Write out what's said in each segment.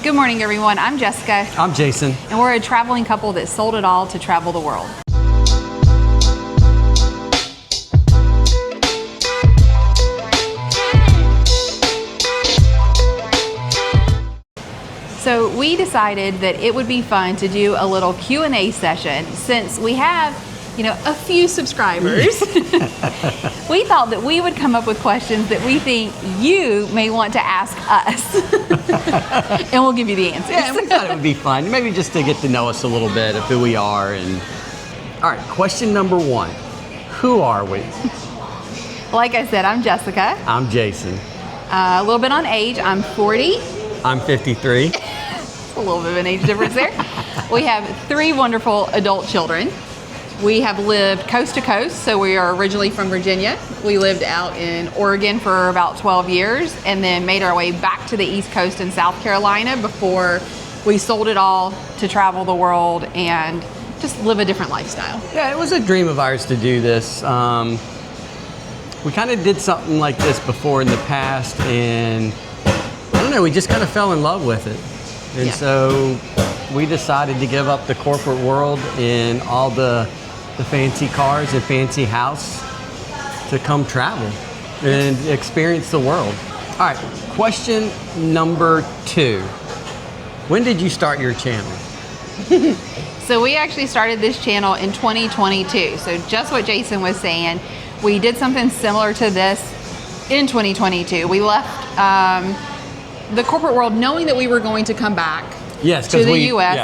Good morning, everyone. I'm Jessica. I'm Jason. And we're a traveling couple that sold it all to travel the world. So we decided that it would be fun to do a little Q&A session since we have, a few subscribers. We thought that we would come up with questions that we think you may want to ask us. And we'll give you the answers. Yeah, we thought it would be fun. Maybe just to get to know us a little bit of who we are. All right, question number 1. Who are we? Like I said, I'm Jessica. I'm Jason. A little bit on age. I'm 40. I'm 53. A little bit of an age difference there. We have 3 wonderful adult children. We have lived coast to coast, so we are originally from Virginia. We lived out in Oregon for about 12 years and then made our way back to the East Coast in South Carolina before we sold it all to travel the world and just live a different lifestyle. Yeah, it was a dream of ours to do this. We kind of did something like this before in the past, and I don't know, we just kind of fell in love with it. And so we decided to give up the corporate world and all the fancy cars and fancy house to come travel and experience the world. All right, question number 2. When did you start your channel? So we actually started this channel in 2022. So just what Jason was saying, we did something similar to this in 2022. We left the corporate world knowing that we were going to come back to the U.S.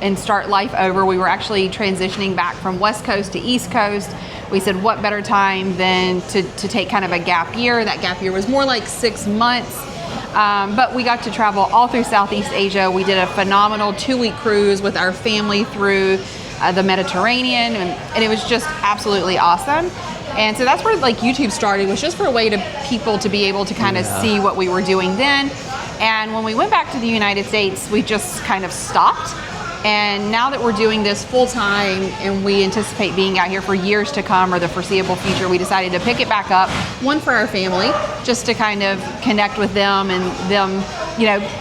and start life over. We were actually transitioning back from West Coast to East Coast. We said, what better time than to take kind of a gap year. That gap year was more like 6 months. But we got to travel all through Southeast Asia. We did a phenomenal 2-week cruise with our family through the Mediterranean, and it was just absolutely awesome. And so that's where YouTube started, was just for a way to people to be able to kind of see what we were doing then. And when we went back to the United States, we just kind of stopped. And now that we're doing this full time and we anticipate being out here for years to come or the foreseeable future, we decided to pick it back up. One, for our family, just to kind of connect with them and them,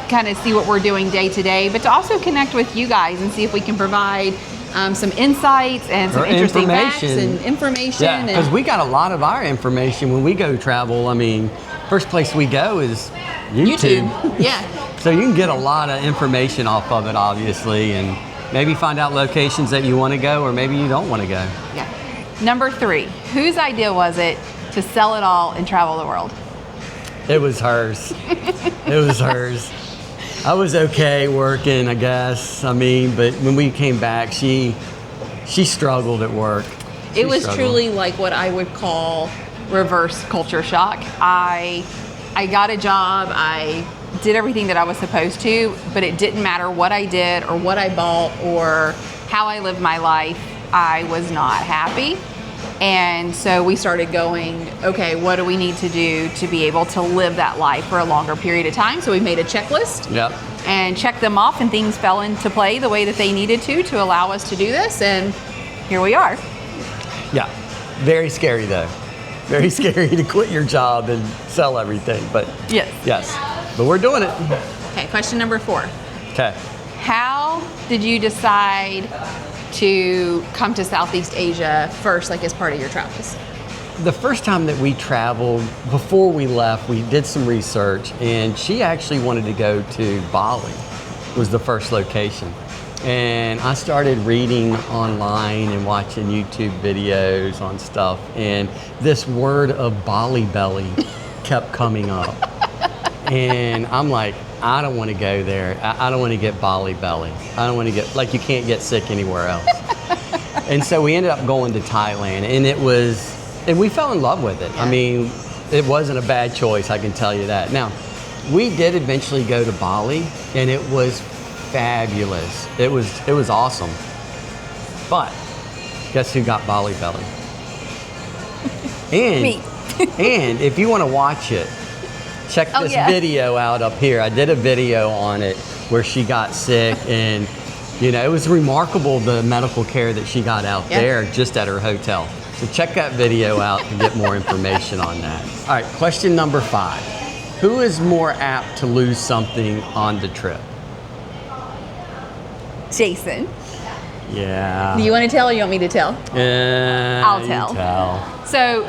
kind of see what we're doing day to day, but to also connect with you guys and see if we can provide some insights and some interesting facts and information. Yeah, because we got a lot of our information when we go travel. I mean, first place we go is YouTube. Yeah. So you can get a lot of information off of it, obviously, and maybe find out locations that you want to go or maybe you don't want to go. Yeah. Number 3, whose idea was it to sell it all and travel the world? It was hers. It was hers. I was okay working, I guess. I mean, but when we came back, she struggled at work. It was truly like what I would call reverse culture shock. I got a job, I did everything that I was supposed to, but it didn't matter what I did or what I bought or how I lived my life. I was not happy. And so we started going, okay, what do we need to do to be able to live that life for a longer period of time? So we made a checklist and checked them off, and things fell into play the way that they needed to allow us to do this. And here we are. Yeah, very scary though. Very scary to quit your job and sell everything, but yes, but we're doing it. Okay, question number 4. Okay. How did you decide to come to Southeast Asia first, as part of your travels? The first time that we traveled, before we left, we did some research, and she actually wanted to go to Bali, was the first location. And I started reading online and watching YouTube videos on stuff, and this word of Bali belly kept coming up. And I'm like, I don't want to go there. I don't want to get Bali belly. I don't want to get, you can't get sick anywhere else. And so we ended up going to Thailand, and we fell in love with it. Yeah. I mean, it wasn't a bad choice, I can tell you that. Now, we did eventually go to Bali, and it was fabulous. It was awesome. But guess who got Bali belly? And me. And if you want to watch it, check this video out up here. I did a video on it where she got sick, and it was remarkable the medical care that she got out there just at her hotel. So check that video out to get more information on that. All right, question number 5. Who is more apt to lose something on the trip? Jason, Yeah. do you want to tell or you want me to tell? I'll You tell. tell. So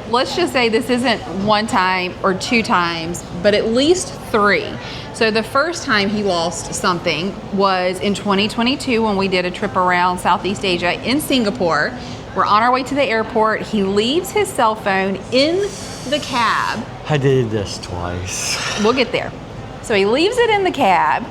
let's just say this isn't one time or two times, but at least three. So the first time he lost something was in 2022 when we did a trip around Southeast Asia in Singapore. We're on our way to the airport. He leaves his cell phone in the cab. I did this twice. We'll get there. So he leaves it in the cab,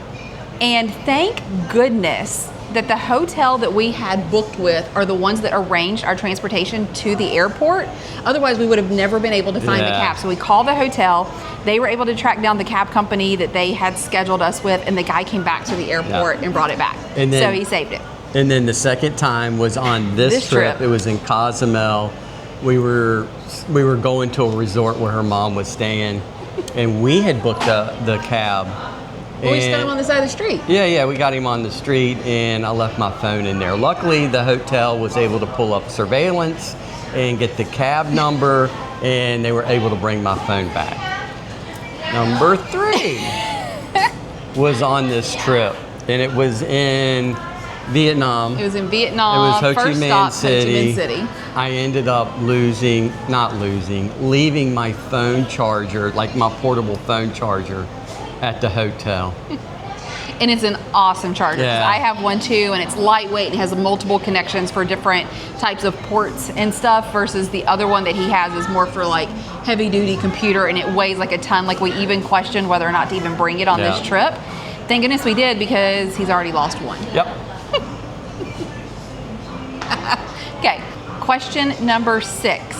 and thank goodness that the hotel that we had booked with are the ones that arranged our transportation to the airport. Otherwise, we would have never been able to find the cab. So we called the hotel. They were able to track down the cab company that they had scheduled us with, and the guy came back to the airport and brought it back. And then, so he saved it. And then the second time was on this trip. It was in Cozumel. We were going to a resort where her mom was staying, and we had booked the cab. Well, we just got him on the side of the street. Yeah, we got him on the street, and I left my phone in there. Luckily, the hotel was able to pull up surveillance and get the cab number, and they were able to bring my phone back. Number 3 was on this trip, and it was in Vietnam. It was in Vietnam. It was Ho Chi First Minh stop, City. Ho Chi Minh City. I ended up leaving my phone charger, like my portable phone charger, at the hotel. And it's an awesome charger. Yeah. I have one too, and it's lightweight and has multiple connections for different types of ports and stuff, versus the other one that he has is more for like heavy duty computer, and it weighs like a ton. Like we even questioned whether or not to even bring it on this trip. Thank goodness we did, because he's already lost one. Yep. Okay, question number 6.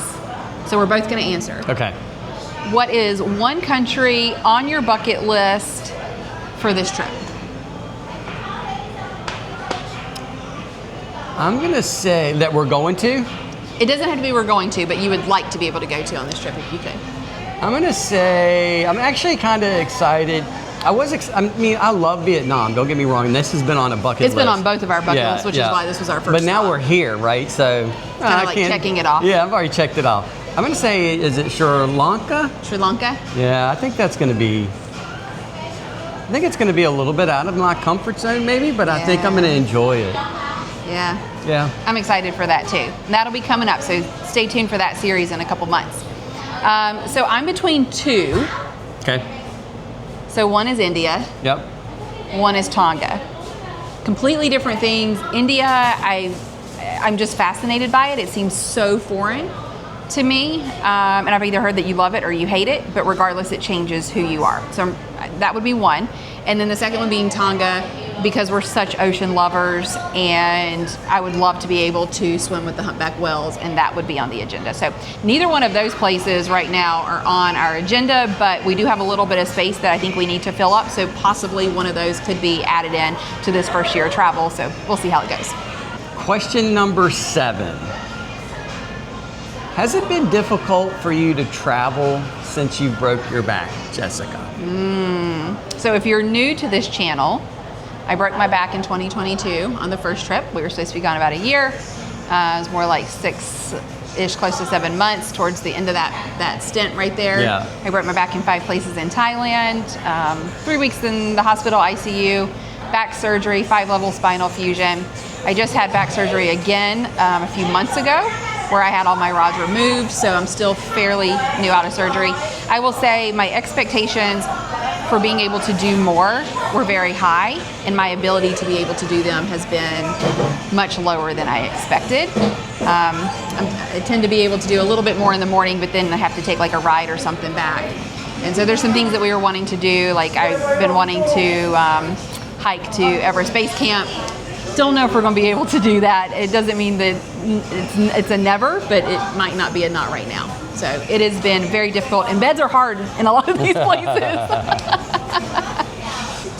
So we're both gonna answer. Okay. What is one country on your bucket list for this trip? I'm gonna say that we're going to. It doesn't have to be we're going to, but you would like to be able to go to on this trip if you could. I'm gonna say I'm actually kind of excited. I love Vietnam. Don't get me wrong. This has been on a bucket list. It's been on both of our bucket lists, which is why this was our first. But now stop. we're here, right? So Kind of like checking it off. Yeah, I've already checked it off. I'm gonna say, is it Sri Lanka? Sri Lanka? Yeah, I think that's gonna be. I think it's gonna be a little bit out of my comfort zone, maybe, but I think I'm gonna enjoy it. Yeah. Yeah. I'm excited for that too. And that'll be coming up, so stay tuned for that series in a couple months. So I'm between 2. Okay. So one is India, Yep. one is Tonga. Completely different things. India, I'm just fascinated by it. It seems so foreign to me, and I've either heard that you love it or you hate it, but regardless, it changes who you are. So that would be one. And then the second one being Tonga, because we're such ocean lovers, and I would love to be able to swim with the humpback whales, and that would be on the agenda. So neither one of those places right now are on our agenda, but we do have a little bit of space that I think we need to fill up, so possibly one of those could be added in to this first year of travel, so we'll see how it goes. Question number 7. Has it been difficult for you to travel since you broke your back, Jessica? So if you're new to this channel, I broke my back in 2022 on the first trip. We were supposed to be gone about a year. It was more like 6-ish, close to 7 months towards the end of that stint right there. Yeah. I broke my back in 5 places in Thailand, 3 weeks in the hospital ICU, back surgery, 5-level spinal fusion. I just had back surgery again a few months ago, where I had all my rods removed, so I'm still fairly new out of surgery. I will say my expectations for being able to do more were very high, and my ability to be able to do them has been much lower than I expected. I tend to be able to do a little bit more in the morning, but then I have to take like a ride or something back. And so there's some things that we were wanting to do, like I've been wanting to hike to Everest Base Camp. Don't know if we're going to be able to do that. It doesn't mean that it's a never, but it might not be a not right now. So it has been very difficult, and beds are hard in a lot of these places.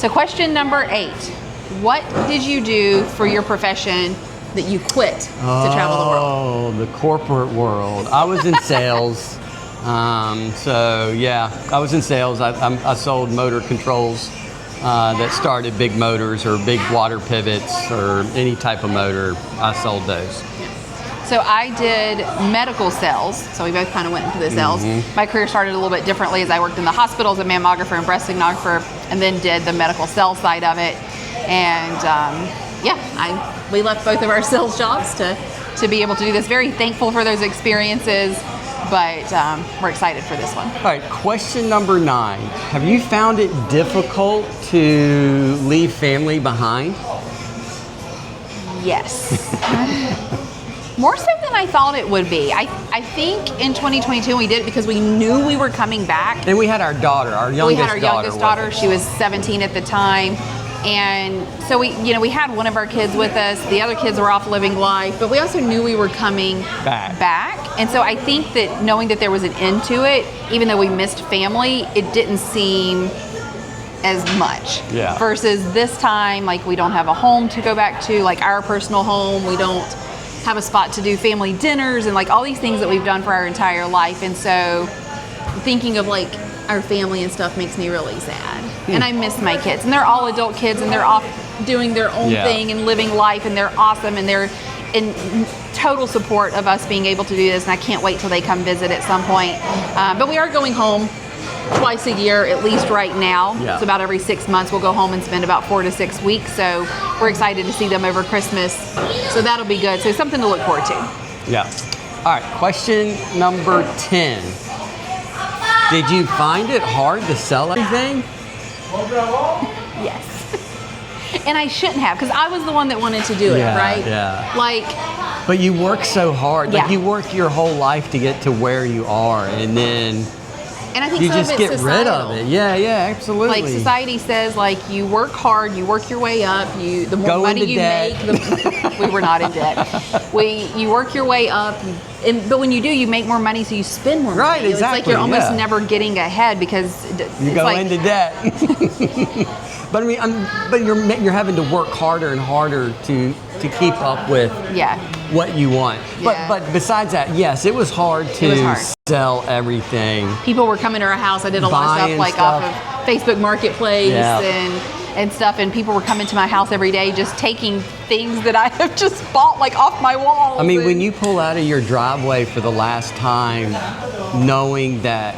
So question number 8. What did you do for your profession that you quit to travel the world? Oh, the corporate world. I was in sales. So yeah, I was in sales. I sold motor controls that started big motors or big water pivots or any type of motor. I sold those. So I did medical sales, so we both kind of went into the sales. My career started a little bit differently as I worked in the hospital as a mammographer and breast sonographer, and then did the medical sales side of it. And yeah, we left both of our sales jobs to be able to do this. Very thankful for those experiences, but we're excited for this one. All right, question number 9. Have you found it difficult to leave family behind? Yes. More so than I thought it would be. I think in 2022 we did it because we knew we were coming back. And we had our daughter, our youngest daughter. She was 17 at the time. And so we had one of our kids with us. The other kids were off living life, but we also knew we were coming back. And so I think that knowing that there was an end to it, even though we missed family, it didn't seem as much. Yeah. Versus this time, like, we don't have a home to go back to, like our personal home. We don't have a spot to do family dinners and like all these things that we've done for our entire life. And so thinking of like our family and stuff makes me really sad. And I miss my kids, and they're all adult kids, and they're off doing their own thing and living life, and they're awesome, and they're in total support of us being able to do this, and I can't wait till they come visit at some point. But we are going home twice a year, at least right now. Yeah. So about every 6 months we'll go home and spend about 4 to 6 weeks. So we're excited to see them over Christmas. So that'll be good. So something to look forward to. Yeah. All right, question number 10. Did you find it hard to sell anything? Yes. And I shouldn't have, because I was the one that wanted to do it, right? Yeah. Like, but you work so hard. Yeah. Like, you work your whole life to get to where you are, and then and I think you some just of it's get societal. rid of it. Yeah, absolutely. Like, society says, like, you work hard, you work your way up, the more Go money into you debt. make, we were not in debt. You work your way up, but when you do, you make more money, so you spend more money. Right, exactly. It's like you're almost never getting ahead because you go into debt. But I mean, but you're having to work harder and harder to keep up with what you want. Yeah. But besides that, yes, it was hard to sell everything. People were coming to our house. I did a lot of stuff like off of Facebook Marketplace and stuff, and people were coming to my house every day just taking things that I have just bought like off my walls. I mean, when you pull out of your driveway for the last time, knowing that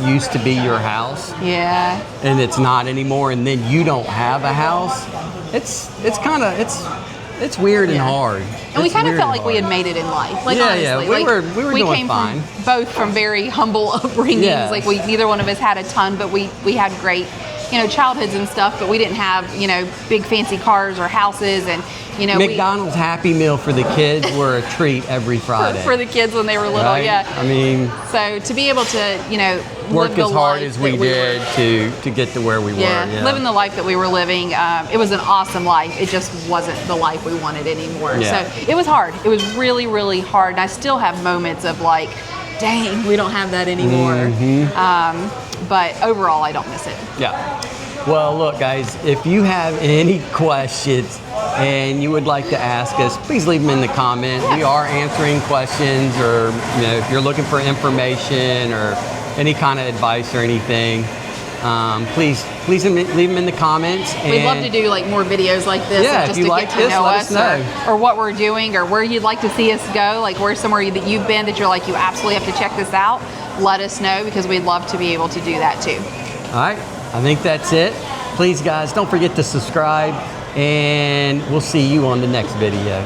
used to be your house, and it's not anymore, and then you don't have a house, it's weird and hard. And we kind of felt like we had made it in life. Like, honestly, we were doing fine. Both from very humble upbringings. Yeah. Like, neither one of us had a ton, but we had great, childhoods and stuff. But we didn't have, big fancy cars or houses, and McDonald's Happy Meal for the kids were a treat every Friday. for the kids when they were little, right? I mean, so to be able to, work as hard as we did to get to where we were. Yeah, living the life that we were living. It was an awesome life. It just wasn't the life we wanted anymore. Yeah. So it was hard. It was really, really hard. And I still have moments of like, dang, we don't have that anymore. Mm-hmm. But overall, I don't miss it. Yeah. Well, look, guys, if you have any questions and you would like to ask us, please leave them in the comments. We are answering questions, or if you're looking for information or any kind of advice or anything, please leave them in the comments. We'd love to do like more videos like this, yeah, just if you to like get to this, know let us, know. or what we're doing, or where you'd like to see us go. Like, where's somewhere that you've been that you're like, you absolutely have to check this out. Let us know, because we'd love to be able to do that too. All right, I think that's it. Please, guys, don't forget to subscribe, and we'll see you on the next video.